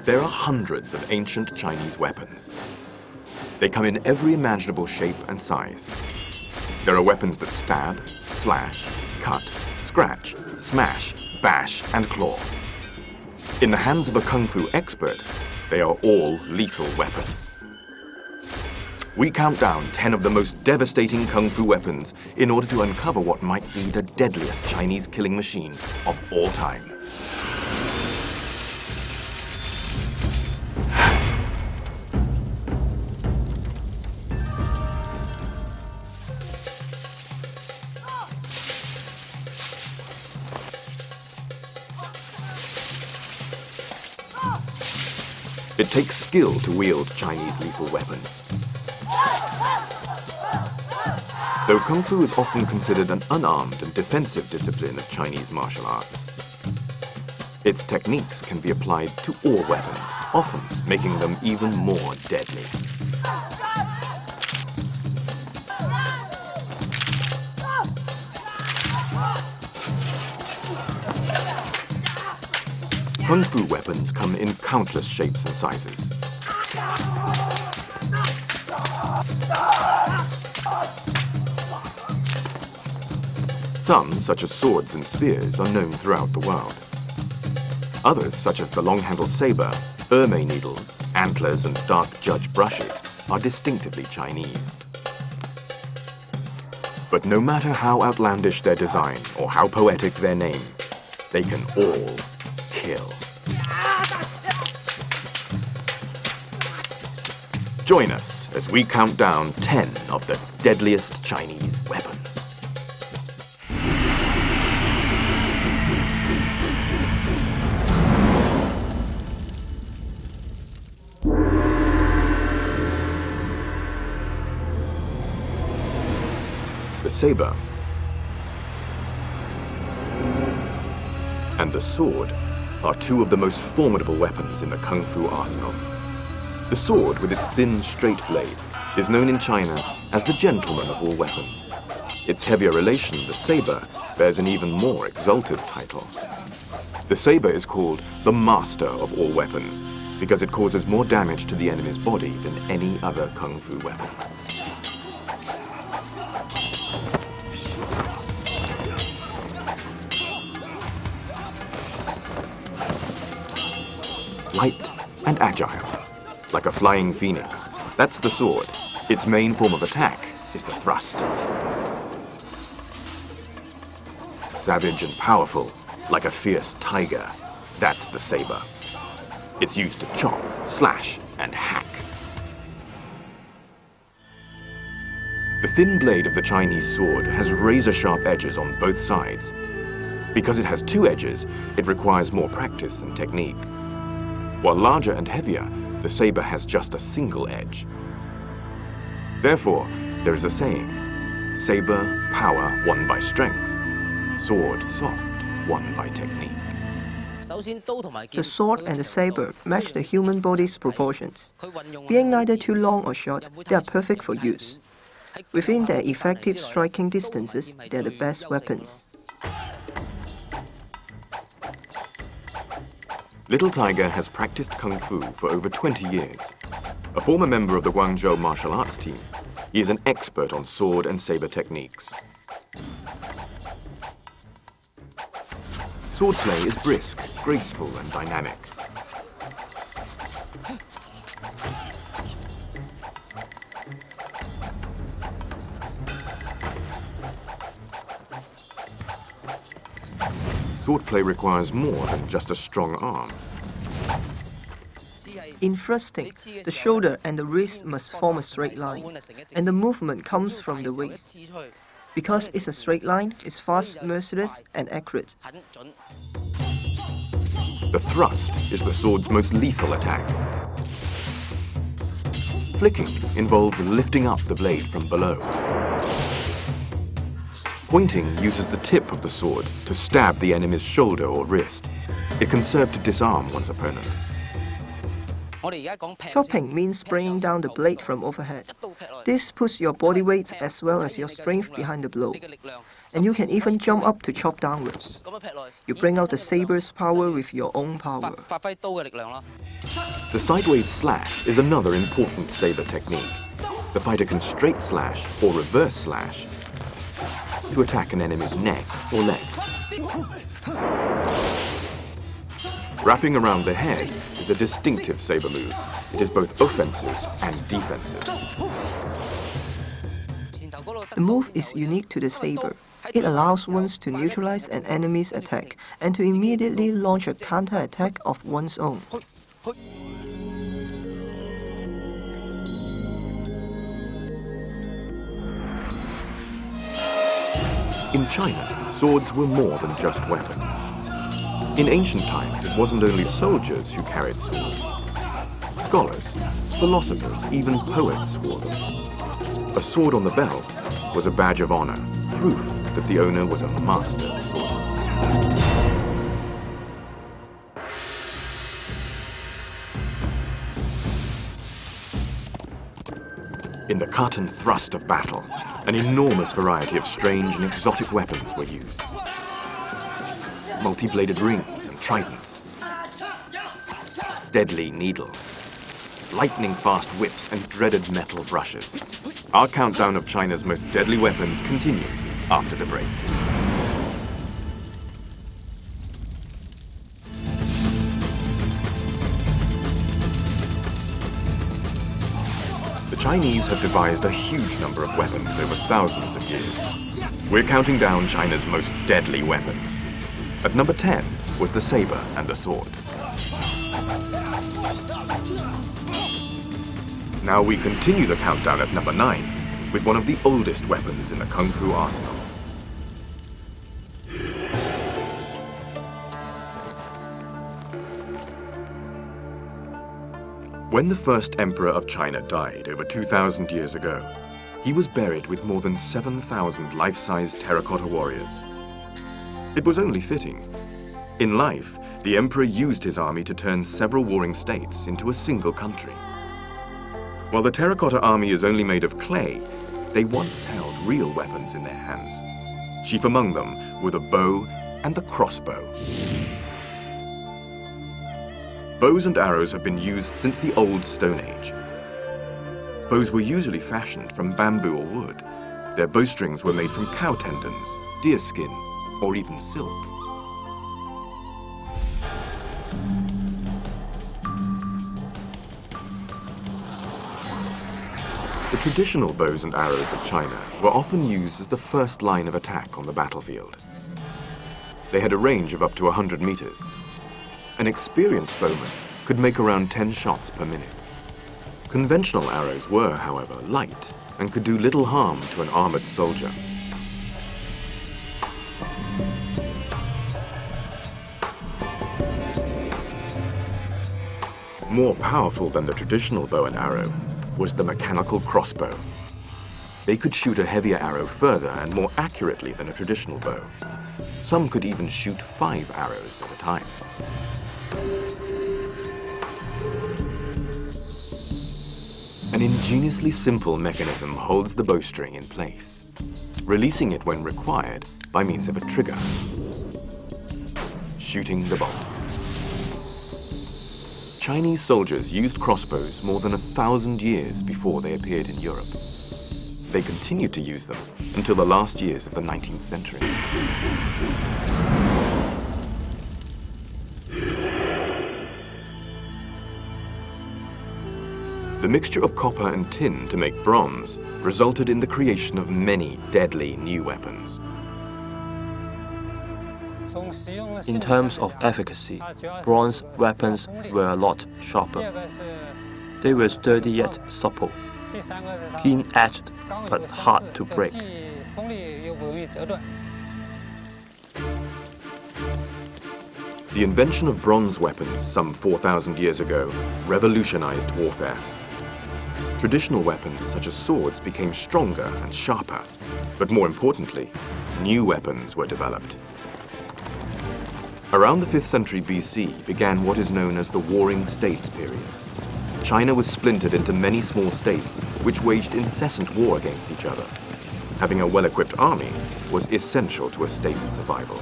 There are hundreds of ancient Chinese weapons. They come in every imaginable shape and size. There are weapons that stab, slash, cut, scratch, smash, bash, and claw. In the hands of a kung fu expert, they are all lethal weapons. We count down 10 of the most devastating kung fu weapons in order to uncover what might be the deadliest Chinese killing machine of all time. It takes skill to wield Chinese lethal weapons. Though Kung Fu is often considered an unarmed and defensive discipline of Chinese martial arts, its techniques can be applied to all weapons, often making them even more deadly. Kung Fu weapons come in countless shapes and sizes. Some, such as swords and spears, are known throughout the world. Others, such as the long-handled saber, ermei needles, antlers, and dark judge brushes, are distinctively Chinese. But no matter how outlandish their design or how poetic their name, they can all kill. Join us as we count down 10 of the deadliest Chinese weapons. The saber and the sword are two of the most formidable weapons in the Kung Fu arsenal. The sword, with its thin, straight blade, is known in China as the gentleman of all weapons. Its heavier relation, the saber, bears an even more exalted title. The saber is called the master of all weapons because it causes more damage to the enemy's body than any other Kung Fu weapon. Light and agile, like a flying phoenix. That's the sword. Its main form of attack is the thrust. Savage and powerful, like a fierce tiger. That's the saber. It's used to chop, slash, and hack. The thin blade of the Chinese sword has razor-sharp edges on both sides. Because it has two edges, it requires more practice and technique. While larger and heavier, the saber has just a single edge. Therefore, there is a saying, saber, power won by strength, sword, soft, won by technique. The sword and the saber match the human body's proportions. Being neither too long or short, they are perfect for use. Within their effective striking distances, they are the best weapons. Little Tiger has practiced Kung Fu for over 20 years. A former member of the Guangzhou martial arts team, he is an expert on sword and saber techniques. Swordplay is brisk, graceful, and dynamic. Swordplay requires more than just a strong arm. In thrusting, the shoulder and the wrist must form a straight line, and the movement comes from the waist. Because it's a straight line, it's fast, merciless, and accurate. The thrust is the sword's most lethal attack. Flicking involves lifting up the blade from below. Pointing uses the tip of the sword to stab the enemy's shoulder or wrist. It can serve to disarm one's opponent. Chopping means bringing down the blade from overhead. This puts your body weight as well as your strength behind the blow. And you can even jump up to chop downwards. You bring out the saber's power with your own power. The sideways slash is another important saber technique. The fighter can straight slash or reverse slash to attack an enemy's neck or leg. Wrapping around the head is a distinctive saber move. It is both offensive and defensive. The move is unique to the saber. It allows one to neutralize an enemy's attack and to immediately launch a counter-attack of one's own. In China, swords were more than just weapons. In ancient times, it wasn't only soldiers who carried swords. Scholars, philosophers, even poets wore them. A sword on the belt was a badge of honor, proof that the owner was a master swordsman. In the cut and thrust of battle, an enormous variety of strange and exotic weapons were used. Multi-bladed rings and tridents, deadly needles, lightning-fast whips and dreaded metal brushes. Our countdown of China's most deadly weapons continues after the break. The Chinese have devised a huge number of weapons over thousands of years. We're counting down China's most deadly weapons. At number 10 was the saber and the sword. Now we continue the countdown at number 9 with one of the oldest weapons in the Kung Fu arsenal. When the first emperor of China died over 2,000 years ago, he was buried with more than 7,000 life-size terracotta warriors. It was only fitting. In life, the emperor used his army to turn several warring states into a single country. While the terracotta army is only made of clay, they once held real weapons in their hands. Chief among them were the bow and the crossbow. Bows and arrows have been used since the Old Stone Age. Bows were usually fashioned from bamboo or wood. Their bowstrings were made from cow tendons, deer skin, or even silk. The traditional bows and arrows of China were often used as the first line of attack on the battlefield. They had a range of up to 100 meters. An experienced bowman could make around 10 shots per minute. Conventional arrows were, however, light and could do little harm to an armored soldier. More powerful than the traditional bow and arrow was the mechanical crossbow. They could shoot a heavier arrow further and more accurately than a traditional bow. Some could even shoot 5 arrows at a time. An ingeniously simple mechanism holds the bowstring in place, releasing it when required by means of a trigger. Shooting the bolt. Chinese soldiers used crossbows more than 1,000 years before they appeared in Europe. They continued to use them until the last years of the 19th century. The mixture of copper and tin to make bronze resulted in the creation of many deadly new weapons. In terms of efficacy, bronze weapons were a lot sharper. They were sturdy yet supple, keen-edged but hard to break. The invention of bronze weapons some 4,000 years ago revolutionized warfare. Traditional weapons such as swords became stronger and sharper, but more importantly, new weapons were developed. Around the 5th century BC began what is known as the Warring States period. China was splintered into many small states which waged incessant war against each other. Having a well-equipped army was essential to a state's survival.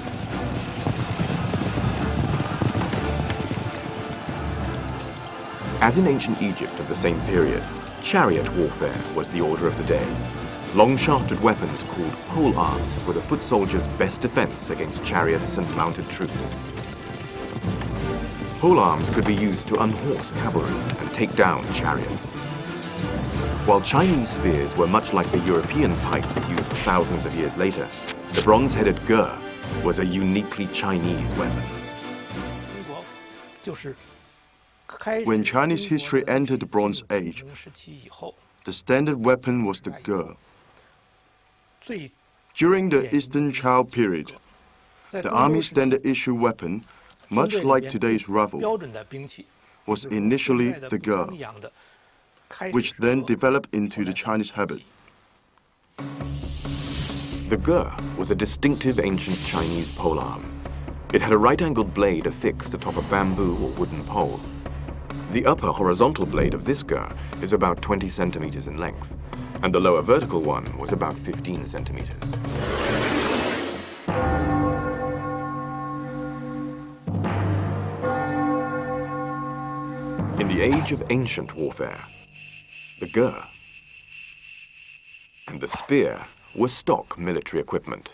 As in ancient Egypt of the same period, chariot warfare was the order of the day. Long-shafted weapons called pole arms were the foot soldiers' best defense against chariots and mounted troops. Pole arms could be used to unhorse cavalry and take down chariots. While Chinese spears were much like the European pikes used thousands of years later, the bronze-headed ge was a uniquely Chinese weapon. When Chinese history entered the Bronze Age, the standard weapon was the ge. During the Eastern Chao period, the Army's standard issue weapon, much like today's rifle, was initially the ge, which then developed into the Chinese habit. The ge was a distinctive ancient Chinese polearm. It had a right-angled blade affixed atop a bamboo or wooden pole. The upper horizontal blade of this ge is about 20 centimeters in length, and the lower vertical one was about 15 centimeters. In the age of ancient warfare, the ge and the spear were stock military equipment.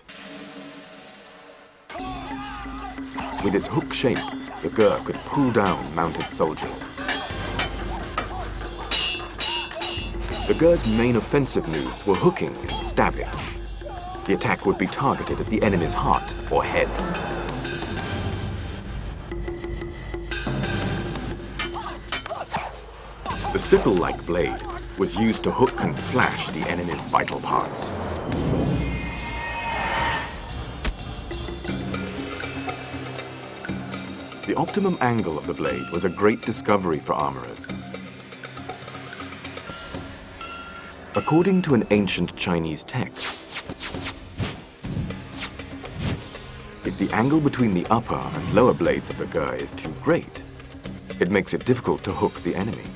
With its hook shape, the ge could pull down mounted soldiers. The ge's main offensive moves were hooking and stabbing. The attack would be targeted at the enemy's heart or head. The sickle-like blade was used to hook and slash the enemy's vital parts. The optimum angle of the blade was a great discovery for armorers. According to an ancient Chinese text, if the angle between the upper and lower blades of the ge is too great, it makes it difficult to hook the enemy.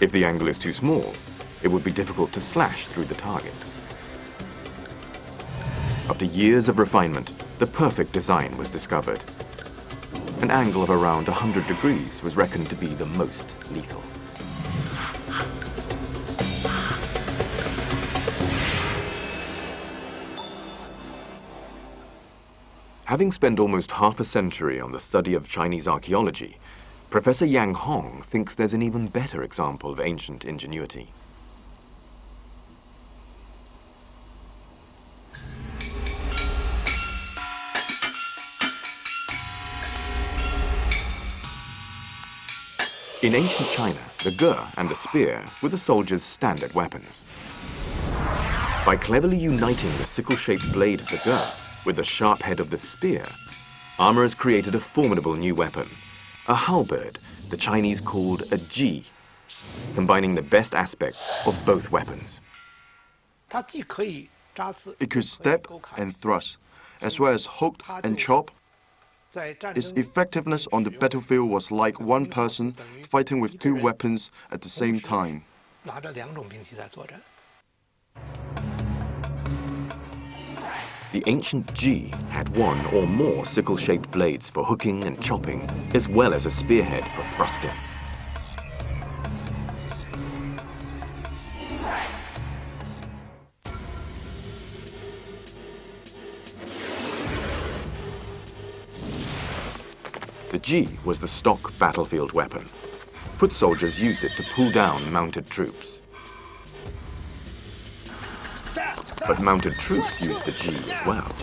If the angle is too small, it would be difficult to slash through the target. After years of refinement, the perfect design was discovered. An angle of around 100 degrees was reckoned to be the most lethal. Having spent almost half a century on the study of Chinese archaeology, Professor Yang Hong thinks there's an even better example of ancient ingenuity. In ancient China, the ge and the spear were the soldiers' standard weapons. By cleverly uniting the sickle-shaped blade of the ge with the sharp head of the spear, armorers created a formidable new weapon, a halberd the Chinese called a ji, combining the best aspects of both weapons. It could stab and thrust, as well as hook and chop. Its effectiveness on the battlefield was like one person fighting with two weapons at the same time. The ancient ji had one or more sickle-shaped blades for hooking and chopping, as well as a spearhead for thrusting. The ji was the stock battlefield weapon. Foot soldiers used it to pull down mounted troops. But mounted troops used the ji as well.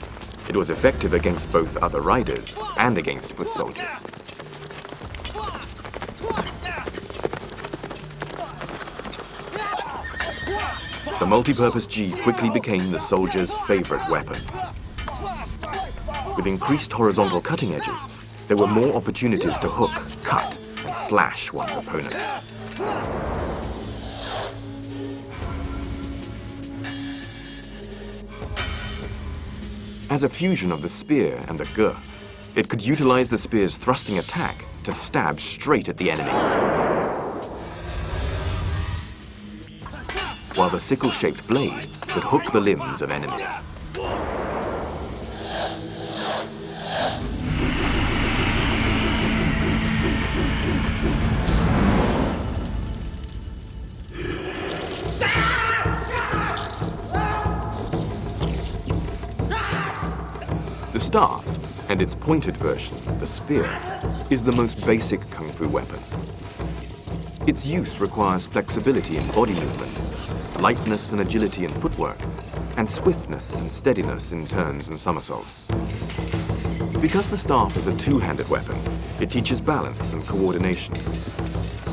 It was effective against both other riders and against foot soldiers. The multi-purpose ji quickly became the soldier's favorite weapon. With increased horizontal cutting edges, there were more opportunities to hook, cut, and slash one's opponent. As a fusion of the spear and the ge, it could utilize the spear's thrusting attack to stab straight at the enemy. the sickle-shaped blade that hook the limbs of enemies. The staff, and its pointed version, the spear, is the most basic kung fu weapon. Its use requires flexibility in body movements, lightness and agility in footwork, and swiftness and steadiness in turns and somersaults. Because the staff is a two-handed weapon, it teaches balance and coordination.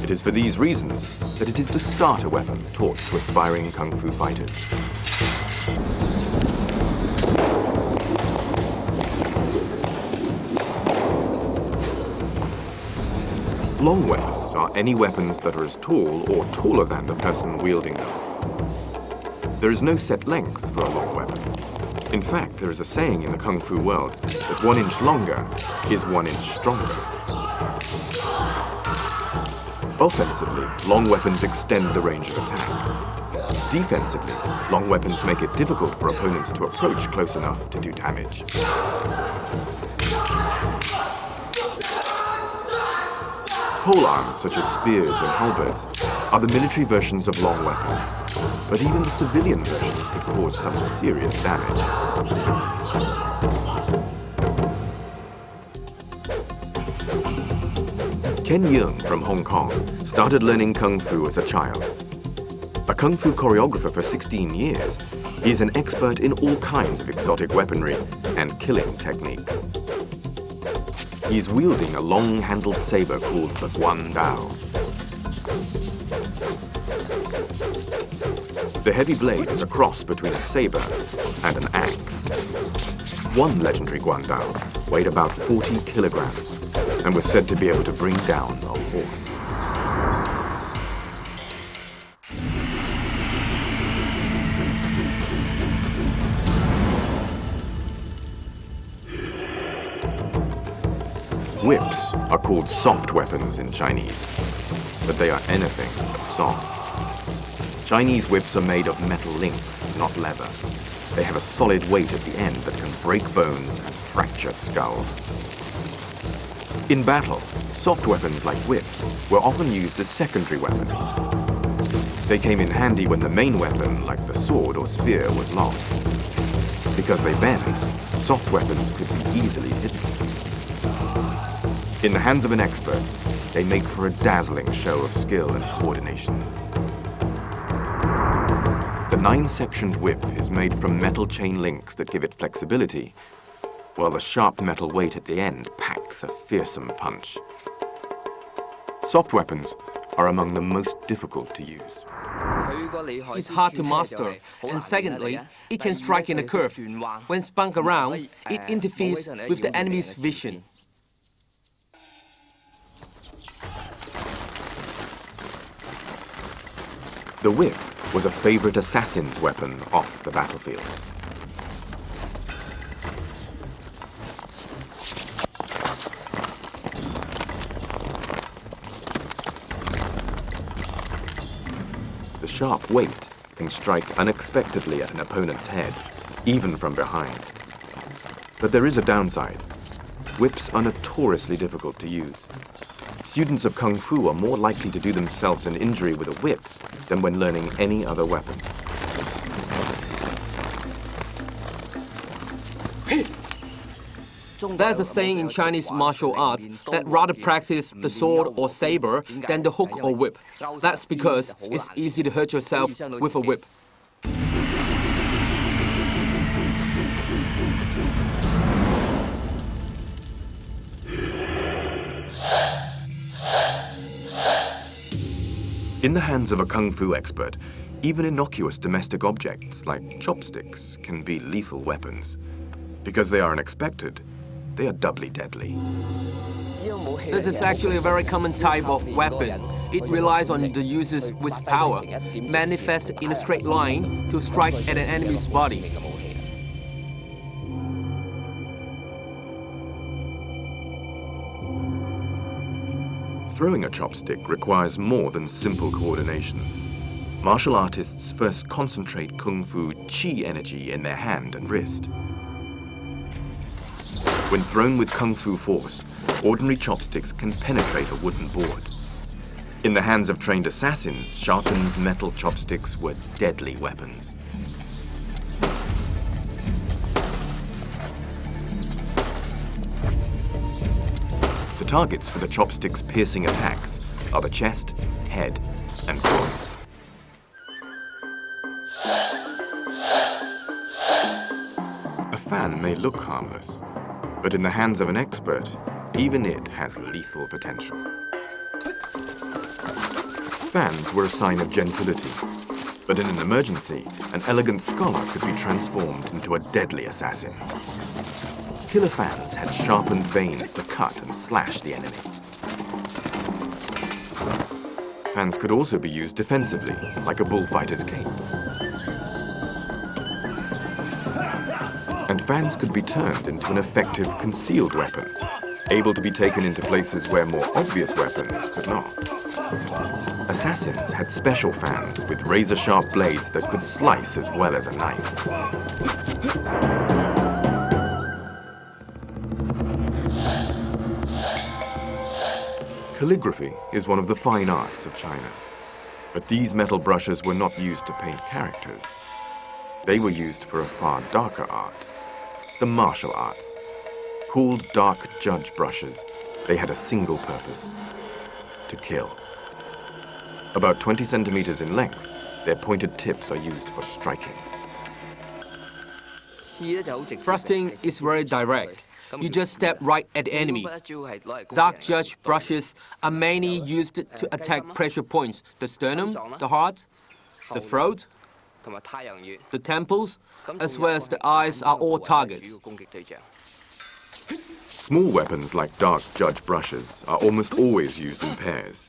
It is for these reasons that it is the starter weapon taught to aspiring kung fu fighters. Long weapons are any weapons that are as tall or taller than the person wielding them. There is no set length for a long weapon. In fact, there is a saying in the kung fu world that 1 inch longer is 1 inch stronger. Offensively, long weapons extend the range of attack. Defensively, long weapons make it difficult for opponents to approach close enough to do damage. Polearms, such as spears and halberds, are the military versions of long weapons, but even the civilian versions could cause some serious damage. Ken Yeung from Hong Kong started learning Kung Fu as a child. A Kung Fu choreographer for 16 years, he is an expert in all kinds of exotic weaponry and killing techniques. He's wielding a long-handled saber called the Guan Dao. The heavy blade is a cross between a saber and an axe. One legendary Guan Dao weighed about 40 kilograms and was said to be able to bring down a horse. Whips are called soft weapons in Chinese, but they are anything but soft. Chinese whips are made of metal links, not leather. They have a solid weight at the end that can break bones and fracture skulls. In battle, soft weapons like whips were often used as secondary weapons. They came in handy when the main weapon, like the sword or spear, was lost. Because they bend, soft weapons could be easily hidden. In the hands of an expert, they make for a dazzling show of skill and coordination. The 9-sectioned whip is made from metal chain links that give it flexibility, while the sharp metal weight at the end packs a fearsome punch. Soft weapons are among the most difficult to use. It's hard to master, and secondly, it can strike in a curve. When spun around, it interferes with the enemy's vision. The whip was a favorite assassin's weapon off the battlefield. The sharp weight can strike unexpectedly at an opponent's head, even from behind. But there is a downside. Whips are notoriously difficult to use. Students of Kung Fu are more likely to do themselves an injury with a whip than when learning any other weapon. There's a saying in Chinese martial arts that rather practice the sword or saber than the hook or whip. That's because it's easy to hurt yourself with a whip. In the hands of a Kung Fu expert, even innocuous domestic objects like chopsticks can be lethal weapons. Because they are unexpected, they are doubly deadly. This is actually a very common type of weapon. It relies on the user's willpower, manifest in a straight line to strike at an enemy's body. Throwing a chopstick requires more than simple coordination. Martial artists first concentrate Kung Fu Qi energy in their hand and wrist. When thrown with Kung Fu force, ordinary chopsticks can penetrate a wooden board. In the hands of trained assassins, sharpened metal chopsticks were deadly weapons. The targets for the chopsticks' piercing attacks are the chest, head, and groin. A fan may look harmless, but in the hands of an expert, even it has lethal potential. Fans were a sign of gentility, but in an emergency, an elegant scholar could be transformed into a deadly assassin. Killer fans had sharpened veins to cut and slash the enemy. Fans could also be used defensively, like a bullfighter's cape. And fans could be turned into an effective concealed weapon, able to be taken into places where more obvious weapons could not. Assassins had special fans with razor-sharp blades that could slice as well as a knife. Calligraphy is one of the fine arts of China, but these metal brushes were not used to paint characters. They were used for a far darker art, the martial arts. Called dark judge brushes, they had a single purpose: to kill. About 20 centimeters in length, their pointed tips are used for striking. Thrusting is very direct. You just step right at the enemy. Dark judge brushes are mainly used to attack pressure points: the sternum, the heart, the throat, the temples, as well as the eyes are all targets. Small weapons like dark judge brushes are almost always used in pairs.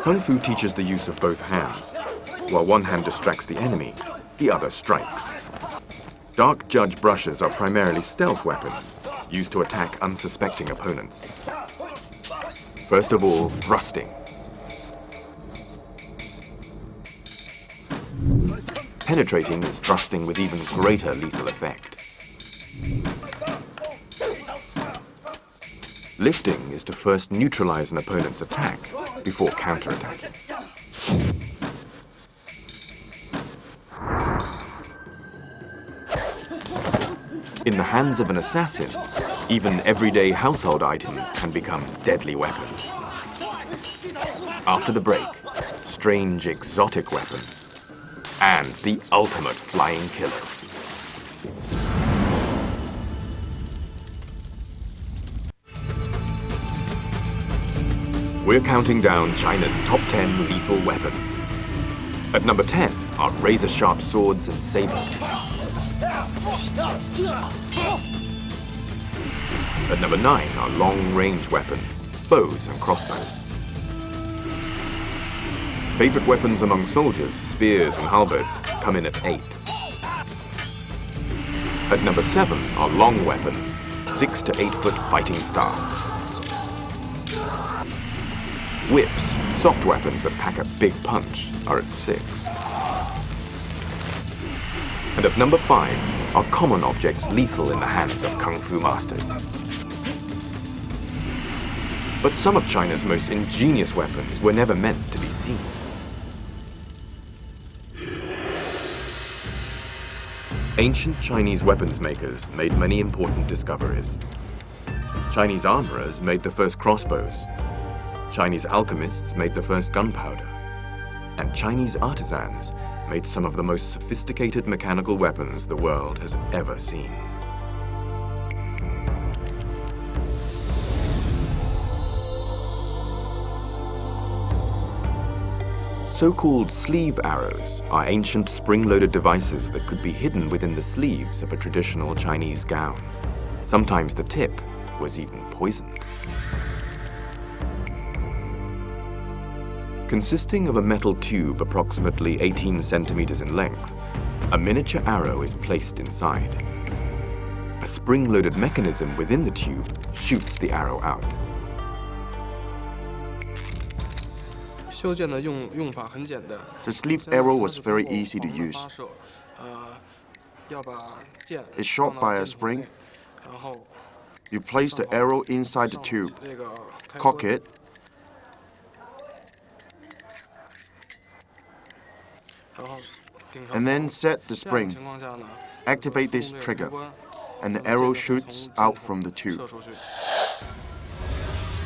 Kung Fu teaches the use of both hands. While one hand distracts the enemy, the other strikes. Dark judge brushes are primarily stealth weapons, used to attack unsuspecting opponents. First of all, thrusting. Penetrating is thrusting with even greater lethal effect. Lifting is to first neutralize an opponent's attack before counterattacking. In the hands of an assassin, even everyday household items can become deadly weapons. After the break, strange exotic weapons and the ultimate flying killers. We're counting down China's top 10 lethal weapons. At number 10 are razor-sharp swords and sabers. At number 9 are long-range weapons, bows and crossbows. Favorite weapons among soldiers, spears and halberds, come in at 8. At number 7 are long weapons, 6 to 8 foot fighting staffs. Whips, soft weapons that pack a big punch, are at 6. And at number 5 are common objects lethal in the hands of Kung Fu masters. But some of China's most ingenious weapons were never meant to be seen. Ancient Chinese weapons makers made many important discoveries. Chinese armorers made the first crossbows. Chinese alchemists made the first gunpowder. And Chinese artisans made some of the most sophisticated mechanical weapons the world has ever seen. So-called sleeve arrows are ancient spring-loaded devices that could be hidden within the sleeves of a traditional Chinese gown. Sometimes the tip was even poisoned. Consisting of a metal tube approximately 18 centimeters in length, a miniature arrow is placed inside. A spring-loaded mechanism within the tube shoots the arrow out. The sleeve arrow was very easy to use. It's shot by a spring. You place the arrow inside the tube, cock it, and then set the spring. Activate this trigger, and the arrow shoots out from the tube.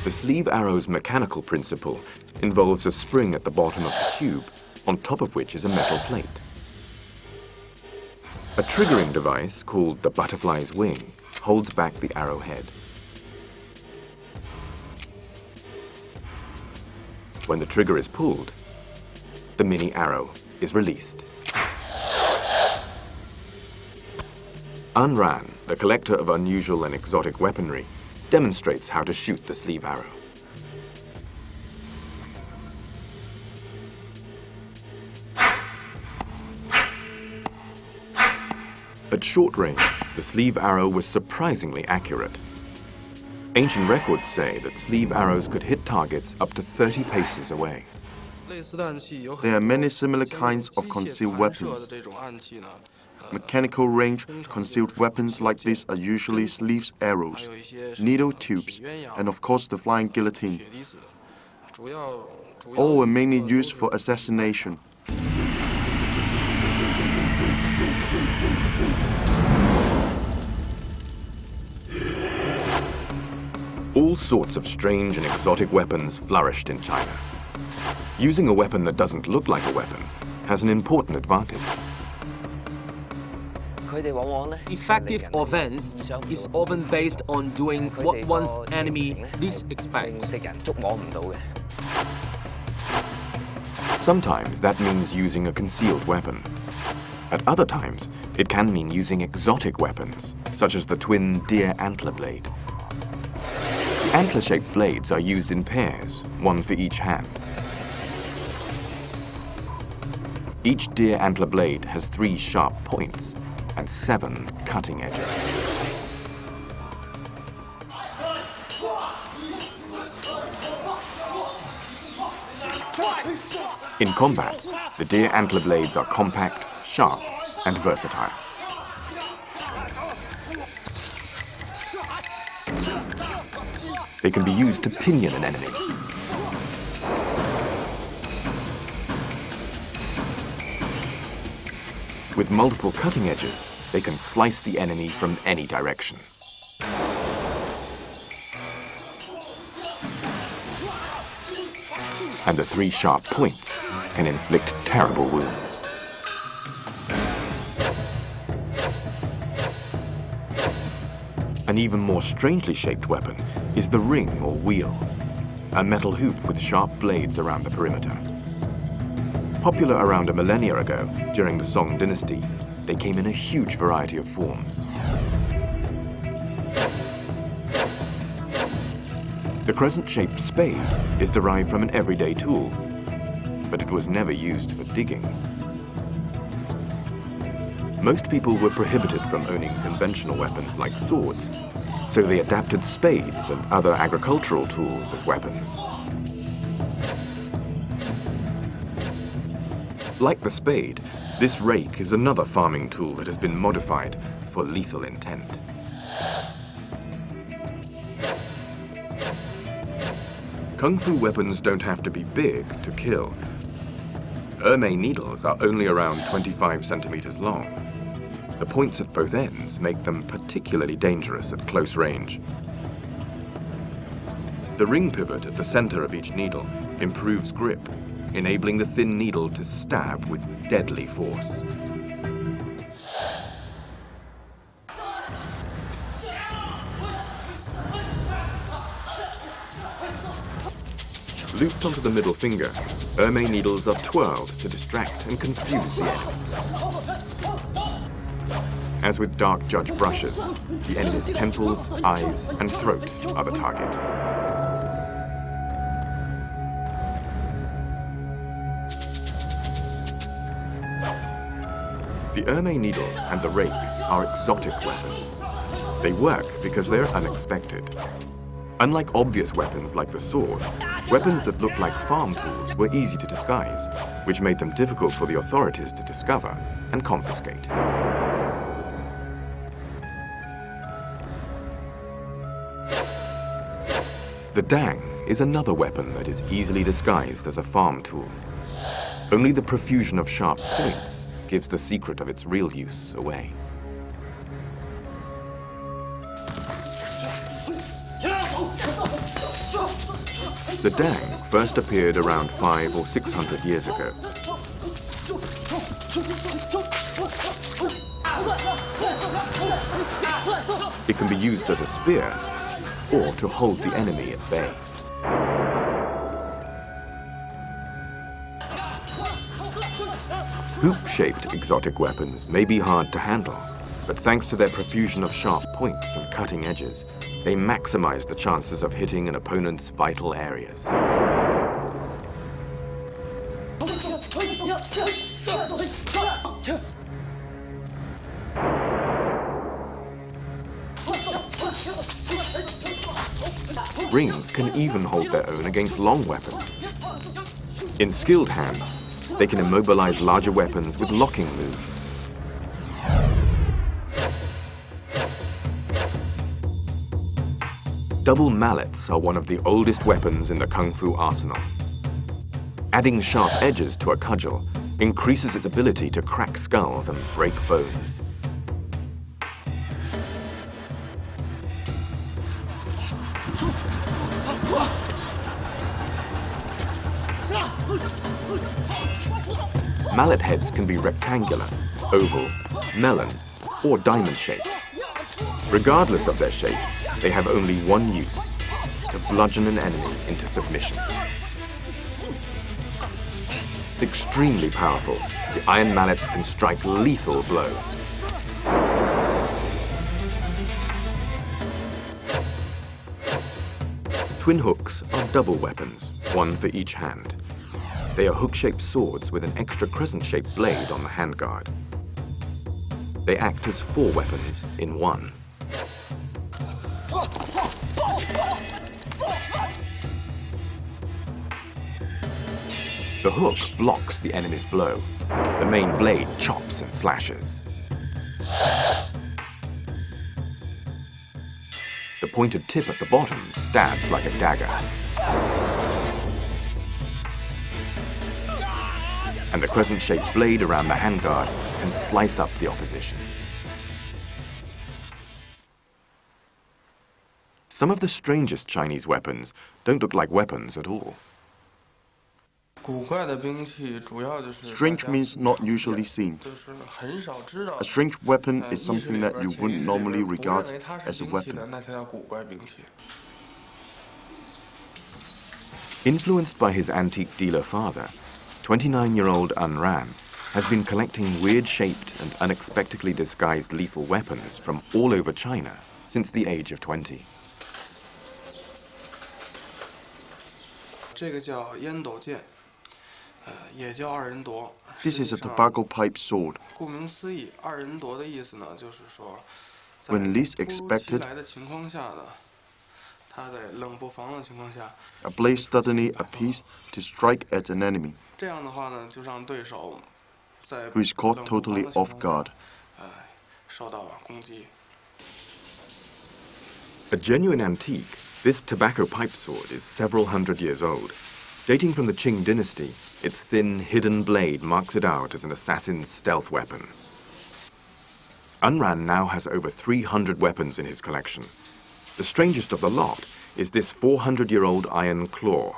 The sleeve arrow's mechanical principle involves a spring at the bottom of the tube, on top of which is a metal plate. A triggering device, called the butterfly's wing, holds back the arrowhead. When the trigger is pulled, the mini arrow is released. An Ran, the collector of unusual and exotic weaponry, demonstrates how to shoot the sleeve arrow. At short range, the sleeve arrow was surprisingly accurate. Ancient records say that sleeve arrows could hit targets up to 30 paces away. There are many similar kinds of concealed weapons. Mechanical range concealed weapons like this are usually sleeves arrows, needle tubes, and of course the flying guillotine. All were mainly used for assassination. All sorts of strange and exotic weapons flourished in China. Using a weapon that doesn't look like a weapon has an important advantage. Effective offense is often based on doing what one's enemy least expects. Sometimes that means using a concealed weapon. At other times, it can mean using exotic weapons, such as the twin deer antler blade. The antler-shaped blades are used in pairs, one for each hand. Each deer antler blade has 3 sharp points and 7 cutting edges. In combat, the deer antler blades are compact, sharp, and versatile. They can be used to pinion an enemy. With multiple cutting edges, they can slice the enemy from any direction. And the 3 sharp points can inflict terrible wounds. An even more strangely shaped weapon is the ring or wheel, a metal hoop with sharp blades around the perimeter. Popular around a millennia ago, during the Song dynasty, they came in a huge variety of forms. The crescent-shaped spade is derived from an everyday tool, but it was never used for digging. Most people were prohibited from owning conventional weapons like swords, so they adapted spades and other agricultural tools as weapons. Like the spade, this rake is another farming tool that has been modified for lethal intent. Kung Fu weapons don't have to be big to kill. Ermei needles are only around 25 centimeters long. The points at both ends make them particularly dangerous at close range. The ring pivot at the center of each needle improves grip, enabling the thin needle to stab with deadly force. Looped onto the middle finger, Ermei needles are twirled to distract and confuse the enemy. As with Dark Judge brushes, the enemy's temples, eyes, and throat are the target. The Ermei needles and the rake are exotic weapons. They work because they're unexpected. Unlike obvious weapons like the sword, weapons that looked like farm tools were easy to disguise, which made them difficult for the authorities to discover and confiscate. The dang is another weapon that is easily disguised as a farm tool. Only the profusion of sharp points gives the secret of its real use away. The dang first appeared around 500 or 600 years ago. It can be used as a spear or to hold the enemy at bay. Hoop-shaped exotic weapons may be hard to handle, but thanks to their profusion of sharp points and cutting edges, they maximize the chances of hitting an opponent's vital areas. Rings can even hold their own against long weapons. In skilled hands, they can immobilize larger weapons with locking moves. Double mallets are one of the oldest weapons in the Kung Fu arsenal. Adding sharp edges to a cudgel increases its ability to crack skulls and break bones. Mallet heads can be rectangular, oval, melon, or diamond-shaped. Regardless of their shape, they have only one use: to bludgeon an enemy into submission. Extremely powerful, the iron mallets can strike lethal blows. Twin hooks are double weapons, one for each hand. They are hook-shaped swords with an extra crescent-shaped blade on the handguard. They act as 4 weapons in one. The hook blocks the enemy's blow. The main blade chops and slashes. The pointed tip at the bottom stabs like a dagger. And the crescent-shaped blade around the handguard can slice up the opposition. Some of the strangest Chinese weapons don't look like weapons at all. Strange means not usually seen. A strange weapon is something that you wouldn't normally regard as a weapon. Influenced by his antique dealer father, 29-year-old An Ran has been collecting weird-shaped and unexpectedly disguised lethal weapons from all over China since the age of 20. This is a tobacco pipe sword. When least expected, a blade suddenly appears to strike at an enemy, who is caught totally off guard. A genuine antique, this tobacco pipe sword is several hundred years old. Dating from the Qing dynasty, its thin, hidden blade marks it out as an assassin's stealth weapon. An Ran now has over 300 weapons in his collection. The strangest of the lot is this 400-year-old iron claw.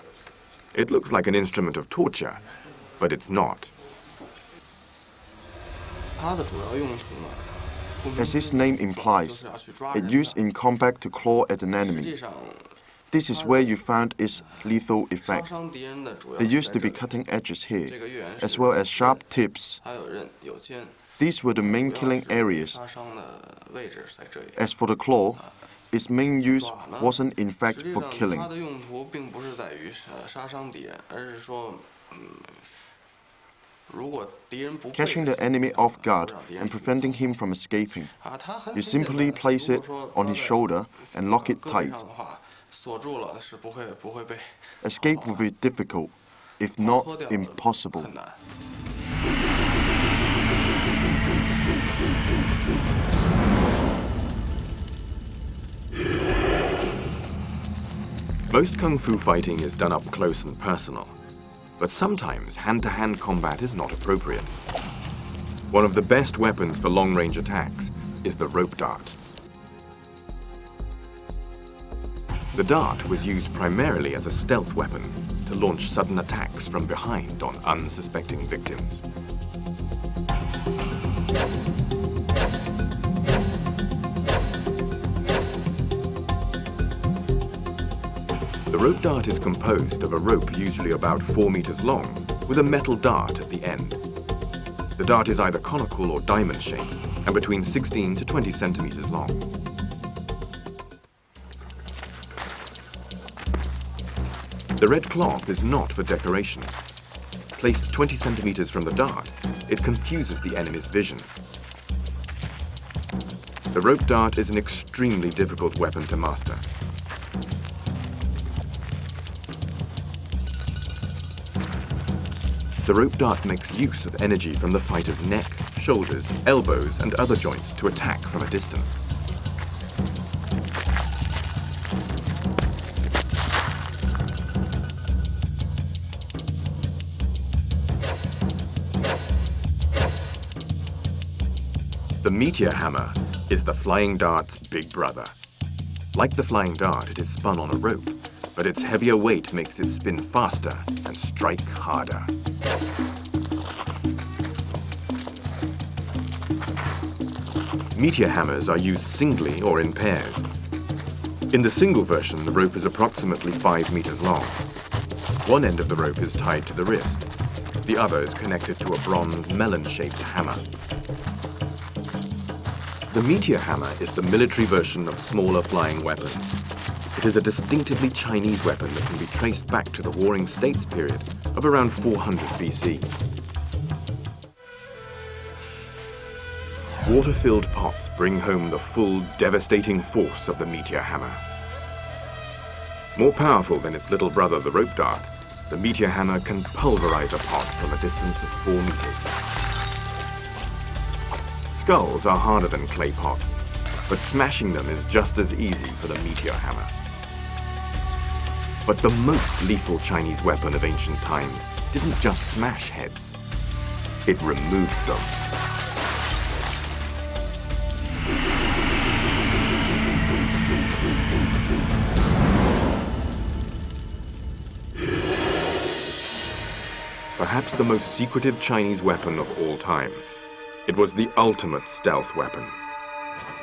It looks like an instrument of torture, but it's not. As its name implies, it's used in combat to claw at an enemy. This is where you found its lethal effect. There used to be cutting edges here, as well as sharp tips. These were the main killing areas. As for the claw, its main use wasn't in fact for killing. Catching the enemy off guard and preventing him from escaping. You simply place it on his shoulder and lock it tight. Escape will be difficult, if not impossible. Most kung fu fighting is done up close and personal, but sometimes hand-to-hand combat is not appropriate. One of the best weapons for long-range attacks is the rope dart. The dart was used primarily as a stealth weapon to launch sudden attacks from behind on unsuspecting victims. The rope dart is composed of a rope usually about 4 meters long with a metal dart at the end. The dart is either conical or diamond shaped and between 16 to 20 centimeters long. The red cloth is not for decoration. Placed 20 centimeters from the dart, it confuses the enemy's vision. The rope dart is an extremely difficult weapon to master. The rope dart makes use of energy from the fighter's neck, shoulders, elbows, and other joints to attack from a distance. The meteor hammer is the flying dart's big brother. Like the flying dart, it is spun on a rope, but its heavier weight makes it spin faster and strike harder. Meteor hammers are used singly or in pairs. In the single version, the rope is approximately 5 meters long. One end of the rope is tied to the wrist. The other is connected to a bronze melon-shaped hammer. The meteor hammer is the military version of smaller flying weapons. It is a distinctively Chinese weapon that can be traced back to the Warring States period of around 400 BC. Water-filled pots bring home the full, devastating force of the meteor hammer. More powerful than its little brother, the rope dart, the meteor hammer can pulverize a pot from a distance of 4 meters. Skulls are harder than clay pots, but smashing them is just as easy for the meteor hammer. But the most lethal Chinese weapon of ancient times didn't just smash heads, it removed them. Perhaps the most secretive Chinese weapon of all time. It was the ultimate stealth weapon.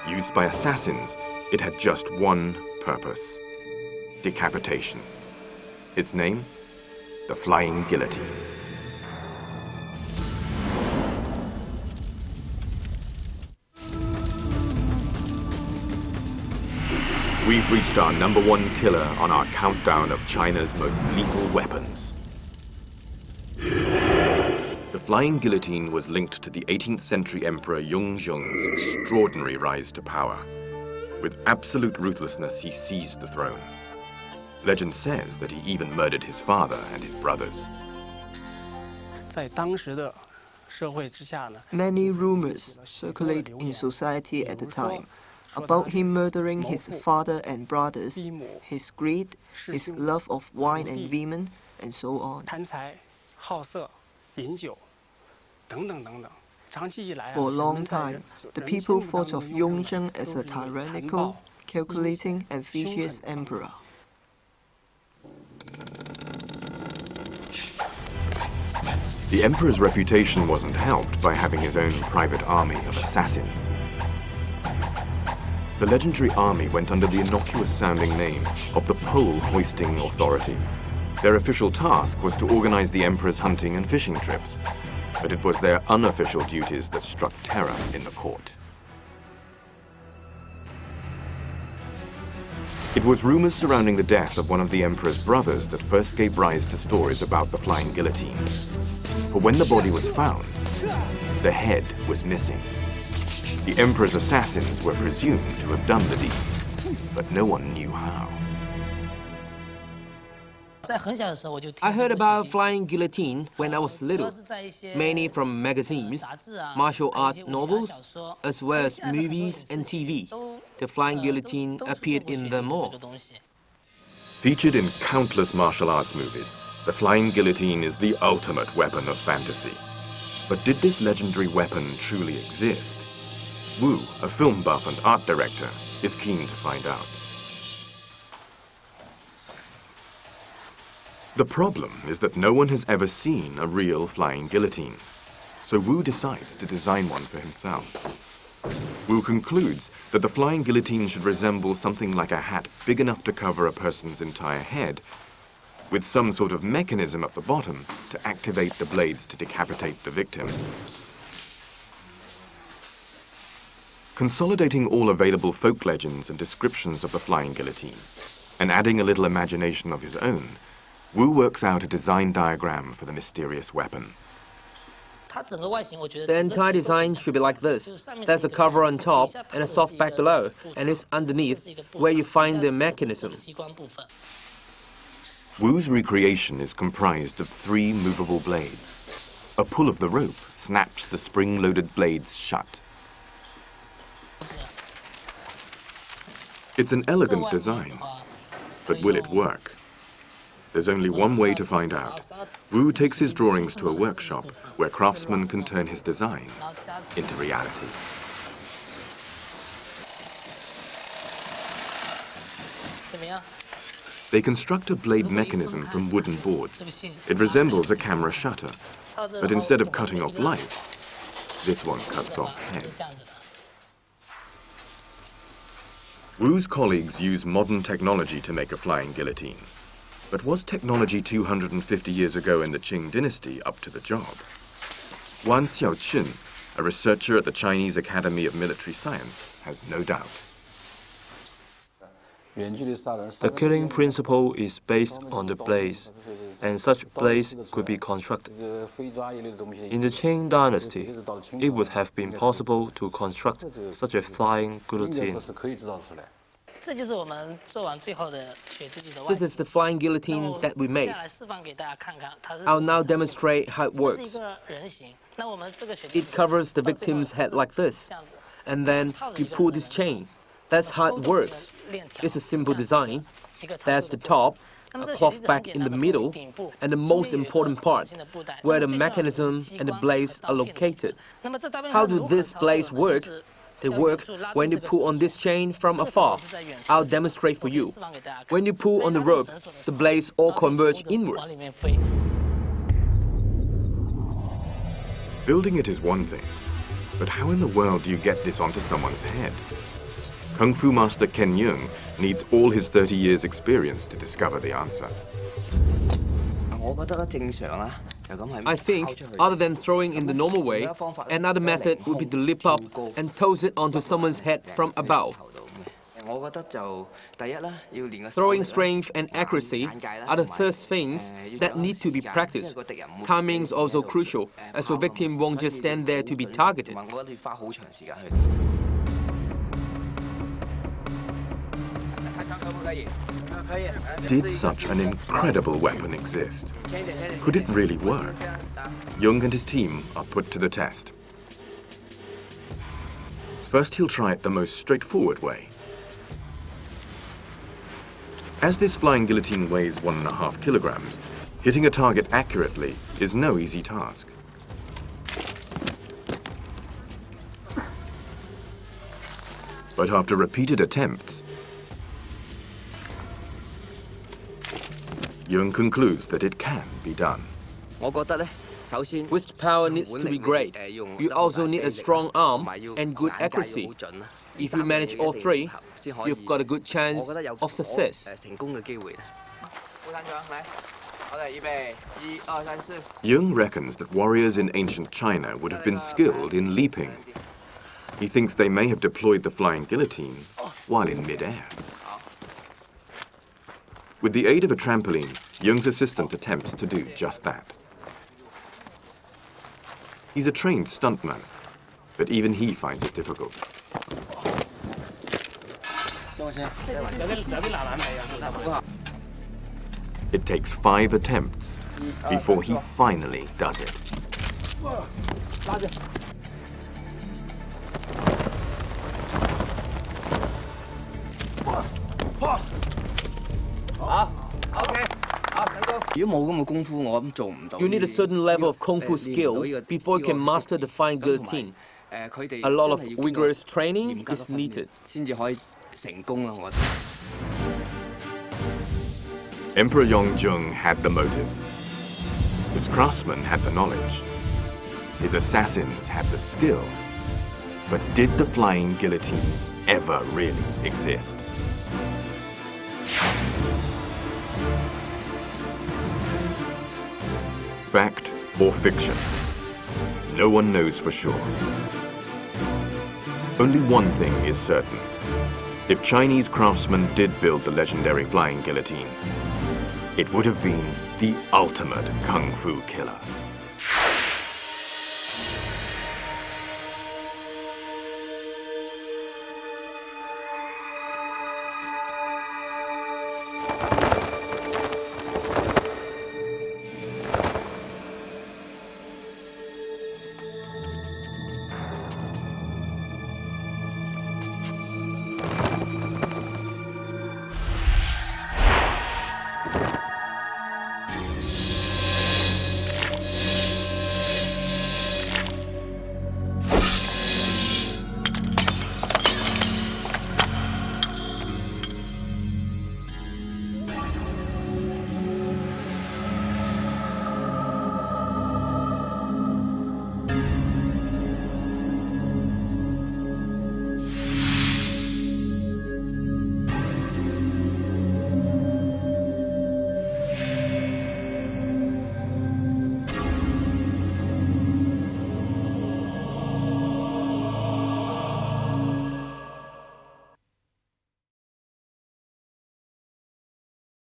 Used by assassins, it had just one purpose: decapitation. Its name? The Flying Guillotine. We've reached our #1 killer on our countdown of China's most lethal weapons. The Flying Guillotine was linked to the 18th century Emperor Yongzheng's extraordinary rise to power. With absolute ruthlessness, he seized the throne. Legend says that he even murdered his father and his brothers. Many rumors circulate in society at the time about him murdering his father and brothers, his greed, his love of wine and women, and so on. For a long time, the people thought of Yongzheng as a tyrannical, calculating and vicious emperor. The emperor's reputation wasn't helped by having his own private army of assassins. The legendary army went under the innocuous-sounding name of the Pole Hoisting Authority. Their official task was to organize the emperor's hunting and fishing trips, but it was their unofficial duties that struck terror in the court. It was rumors surrounding the death of one of the emperor's brothers that first gave rise to stories about the Flying Guillotine. For when the body was found, the head was missing. The emperor's assassins were presumed to have done the deed, but no one knew how. I heard about flying guillotine when I was little, mainly from magazines, martial arts novels, as well as movies and TV. The flying guillotine appeared in them all. Featured in countless martial arts movies, the flying guillotine is the ultimate weapon of fantasy. But did this legendary weapon truly exist? Wu, a film buff and art director, is keen to find out. The problem is that no one has ever seen a real flying guillotine, so Wu decides to design one for himself. Wu concludes that the flying guillotine should resemble something like a hat big enough to cover a person's entire head, with some sort of mechanism at the bottom to activate the blades to decapitate the victim. Consolidating all available folk legends and descriptions of the flying guillotine, and adding a little imagination of his own, Wu works out a design diagram for the mysterious weapon. The entire design should be like this. There's a cover on top and a soft back below, and it's underneath where you find the mechanism. Wu's recreation is comprised of 3 movable blades. A pull of the rope snaps the spring-loaded blades shut. It's an elegant design, but will it work? There's only one way to find out. Wu takes his drawings to a workshop where craftsmen can turn his design into reality. They construct a blade mechanism from wooden boards. It resembles a camera shutter, but instead of cutting off life, this one cuts off heads. Wu's colleagues use modern technology to make a flying guillotine. But was technology 250 years ago in the Qing dynasty up to the job? Wan Xiaoqun, a researcher at the Chinese Academy of Military Science, has no doubt. The killing principle is based on the blades, and such blades could be constructed. In the Qing dynasty, it would have been possible to construct such a flying guillotine. This is the flying guillotine that we made. I'll now demonstrate how it works. It covers the victim's head like this, and then you pull this chain. That's how it works. It's a simple design. There's the top, a cloth back in the middle, and the most important part, where the mechanism and the blades are located. How do these blades work? They work when you pull on this chain from afar. I'll demonstrate for you. When you pull on the rope, the blades all converge inwards. Building it is one thing, but how in the world do you get this onto someone's head? Kung Fu master Ken Yeung needs all his 30 years' experience to discover the answer. I think, other than throwing in the normal way, another method would be to lift up and toss it onto someone's head from above. Throwing strength and accuracy are the first things that need to be practiced. Timing is also crucial, as the victim won't just stand there to be targeted. Did such an incredible weapon exist? Could it really work? Yeung and his team are put to the test. First, he'll try it the most straightforward way. As this flying guillotine weighs 1.5 kilograms, hitting a target accurately is no easy task. But after repeated attempts, Yeung concludes that it can be done. Wrist power needs to be great. You also need a strong arm and good accuracy. If you manage all 3, you've got a good chance of success. Yeung reckons that warriors in ancient China would have been skilled in leaping. He thinks they may have deployed the flying guillotine while in mid-air. With the aid of a trampoline, Yeung's assistant attempts to do just that. He's a trained stuntman, but even he finds it difficult. It takes 5 attempts before he finally does it. You need a certain level of kung fu skill before you can master the flying guillotine. A lot of vigorous training is needed. Emperor Yongzheng had the motive. His craftsmen had the knowledge. His assassins had the skill. But did the flying guillotine ever really exist? Fact or fiction? No one knows for sure. Only one thing is certain. If Chinese craftsmen did build the legendary flying guillotine, it would have been the ultimate kung fu killer.